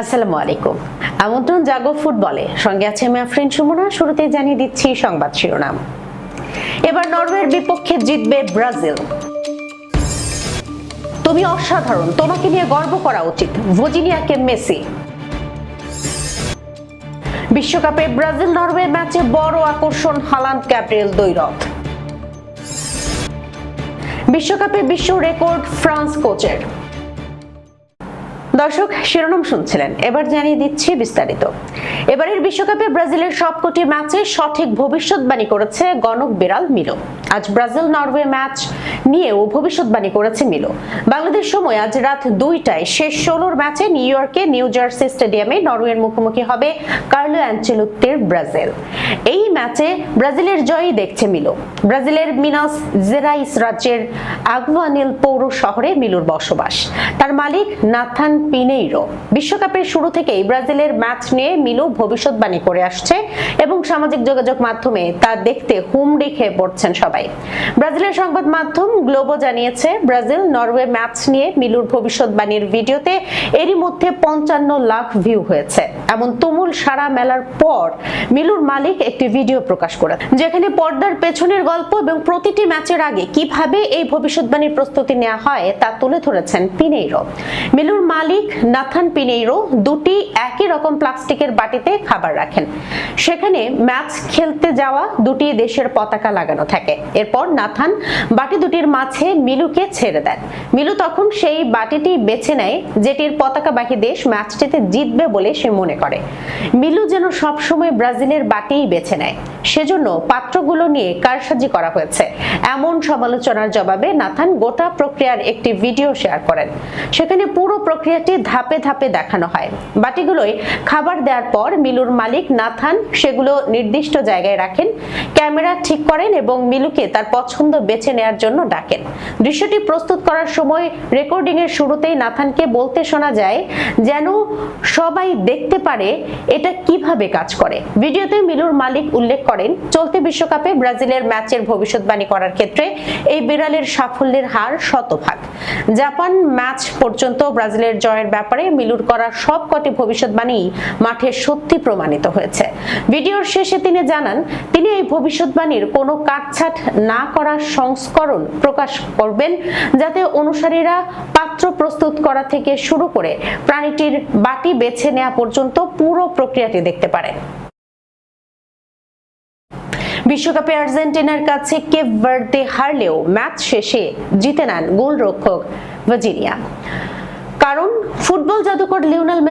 আসসালামু আলাইকুম। আমন্ত্রণ জাগো ফুটবলে, সঙ্গে আছে আমি আফরিন সুমনা। শুরুতে জানিয়ে দিচ্ছি সংবাদ শিরোনাম। এবার নরওয়ের বিপক্ষে জিতবে ব্রাজিল। তুমি অসাধারণ, তোমাকে নিয়ে গর্ব করা উচিত, ভজিনিয়াকে মেসি। বিশ্বকাপে ব্রাজিল নরওয়ে ম্যাচে বড় আকর্ষণ হালান্ড গ্যাব্রিয়েল দ্বৈরথ। বিশ্বকাপে বিশ্ব রেকর্ড ফ্রান্স কোচের। দর্শক, শিরোনাম শুনছিলেন, এবার জানিয়ে দিচ্ছি বিস্তারিত। এবারের বিশ্বকাপে ব্রাজিলের সবকটি ম্যাচে সঠিক ভবিষ্যৎবাণী করেছে গণক বিড়াল মিলো। আজ ব্রাজিল নরওয়ে ম্যাচ নিয়েও ভবিষ্যৎবাণী করেছে মিলো। বাংলাদেশ সময় আজ রাত 2টায় শেষ 16 ম্যাচে নিউ ইয়র্কে নিউ জার্সি স্টেডিয়ামে নরওয়ের মুখোমুখি হবে কার্লো অ্যানচেলোত্তির ব্রাজিল। এই ম্যাচে ব্রাজিলের জয়ই দেখছে মিলো। ব্রাজিলের মিনাস জেরাইস রাজ্যের আগুয়ানিল পৌর শহরে মিলোর বসবাস। তার মালিক নাথান পিনেইরো। বিশ্বকাপের শুরু থেকেই ব্রাজিলের ম্যাচ নিয়ে মিলো ভবিষ্যৎবাণী করে আসছে এবং সামাজিক যোগাযোগ মাধ্যমে তা দেখতে হুমড়ি খেয়ে পড়ছেন সবাই। ব্রাজিলের সংবাদ মাধ্যম গ্লোবো জানিয়েছে, ব্রাজিল নরওয়ে ম্যাচ নিয়ে মিলুর ভবিষ্যৎবাণীর ভিডিওতে এরই মধ্যে 55 লাখ ভিউ হয়েছে। এমন তুমুল সাড়া মেলার পর মিলুর মালিক একটি ভিডিও প্রকাশ করেন, যেখানে পর্দার পেছনের গল্প এবং প্রতিটি ম্যাচের আগে কিভাবে এই ভবিষ্যৎবাণীর প্রস্তুতি নেওয়া হয় তা তুলে ধরেছেন পিনেইরো। মিলুর মালিক নাথান পিনেইরো দুটি একই রকম প্লাস্টিকের বাটিতে খাবার রাখেন। সেখানে ম্যাচ খেলতে যাওয়া দুটি দেশের পতাকা লাগানো থাকে। এরপর নাথান বাটি দুটির মাঝে মিলুকে ছেড়ে দেন। মিলু তখন সেই বাটিটি বেছে নেয় যেটির পতাকাবাহী দেশ ম্যাচটিতে জিতবে বলে সে মনে করে। মিলু যেন সবসময় ব্রাজিলের বাটিই বেছে নেয়, সেজন্য পাত্রগুলো নিয়ে কারসাজি করা হয়েছে, এমন সমালোচনার জবাবে নাথান গোটা প্রক্রিয়ার একটি ভিডিও শেয়ার করেন। সেখানে পুরো প্রক্রিয়াটি ধাপে ধাপে দেখানো হয়। বাটিগুলোয় খাবার দেওয়ার পর মিলুর মালিক নাথান সেগুলো নির্দিষ্ট জায়গায় রাখেন, ক্যামেরা ঠিক করেন এবং মিলুকে তার পছন্দ বেছে নেয়ার জন্য ডাকেন। দৃশ্যটি প্রস্তুত করার সময় রেকর্ডিং এর শুরুতেই নাথানকে বলতে শোনা যায় যেন সবাই দেখতে পারে এটা কিভাবে কাজ করে। ভিডিওতে মিলুর মালিক উল্লেখ করেন, চলতি বিশ্বকাপে ব্রাজিলের ম্যাচের ভবিষ্যৎবাণী করার ক্ষেত্রে এই বিড়ালের সাফল্যের হার শতভাগ। জাপান ম্যাচ পর্যন্ত ব্রাজিলের জয়ের ব্যাপারে মিলুর করা সবকটি ভবিষ্যৎবাণী মাঠে সত্যি প্রমাণিত হয়েছে। ভিডিওর শেষে তিনি জানান, তিনি এই ভবিষ্যৎবাণীর কোনো কাটছাট না করা সংস্করণ প্রকাশ করবেন, যাতে অনুসারীরা পাত্র প্রস্তুত করা থেকে শুরু করে প্রাণীটির বাটি বেছে নেওয়া পর্যন্ত পুরো প্রক্রিয়াটি দেখতে পারে। বিশ্বকাপে আর্জেন্টিনার কাছে কেপ ভার্দে হারলেও ম্যাচ শেষে জিতে নেন গোলরক্ষক ভজিনিয়া। কারণ ফুটবল জাদুকর লিওনেল